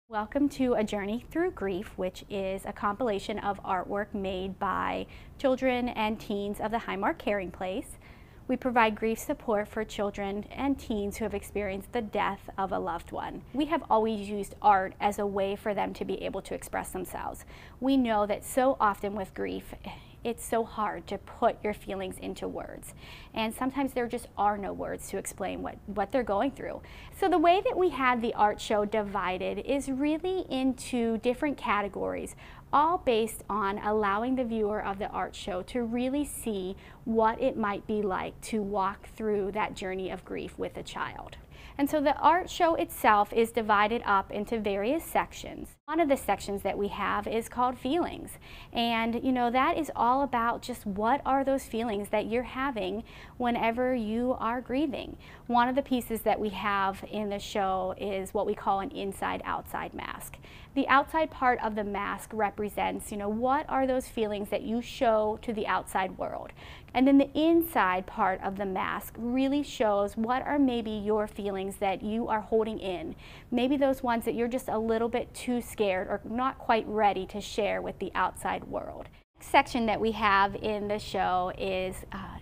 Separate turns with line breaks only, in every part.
Welcome to A Journey Through Grief, which is a compilation of artwork made by children and teens of the Highmark Caring Place. We provide grief support for children and teens who have experienced the death of a loved one. We have always used art as a way for them to be able to express themselves. We know that so often with grief, it's so hard to put your feelings into words. And sometimes there just are no words to explain what they're going through. So the way that we had the art show divided is really into different categories, all based on allowing the viewer of the art show to really see what it might be like to walk through that journey of grief with a child. And so the art show itself is divided up into various sections. One of the sections that we have is called feelings. And that is all about just what are those feelings that you're having whenever you are grieving. One of the pieces that we have in the show is what we call an inside-outside mask. The outside part of the mask represents, what are those feelings that you show to the outside world. And then the inside part of the mask really shows what are maybe your feelings that you are holding in. Maybe those ones that you're just a little bit too scared or not quite ready to share with the outside world. The next section that we have in the show is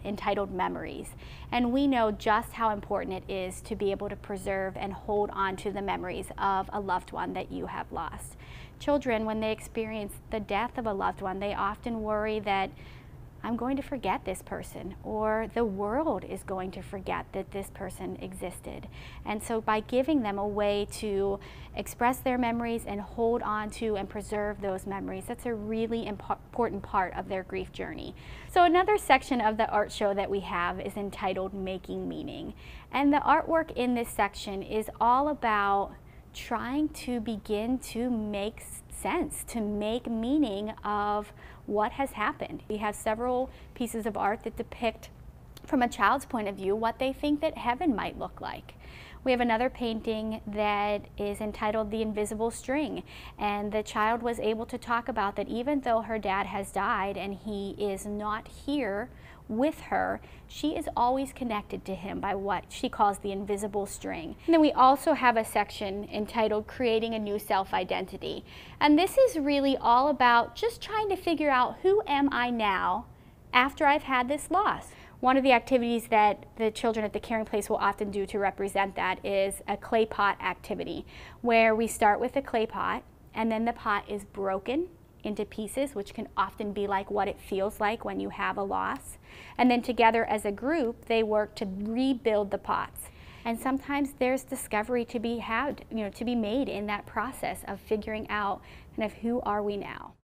entitled Memories. And we know just how important it is to be able to preserve and hold on to the memories of a loved one that you have lost. Children, when they experience the death of a loved one, they often worry that I'm going to forget this person, or the world is going to forget that this person existed. And so by giving them a way to express their memories and hold on to and preserve those memories, that's a really important part of their grief journey. So another section of the art show that we have is entitled Making Meaning. And the artwork in this section is all about trying to begin to make sense, to make meaning of what has happened. We have several pieces of art that depict, from a child's point of view, what they think that heaven might look like. We have another painting that is entitled The Invisible String, and the child was able to talk about that even though her dad has died and he is not here with her, she is always connected to him by what she calls the invisible string. And then we also have a section entitled Creating a New Self-Identity. And this is really all about just trying to figure out, who am I now after I've had this loss? One of the activities that the children at the Caring Place will often do to represent that is a clay pot activity, where we start with a clay pot and then the pot is broken into pieces, which can often be like what it feels like when you have a loss. And then together as a group, they work to rebuild the pots. And sometimes there's discovery to be had, to be made in that process of figuring out kind of who are we now.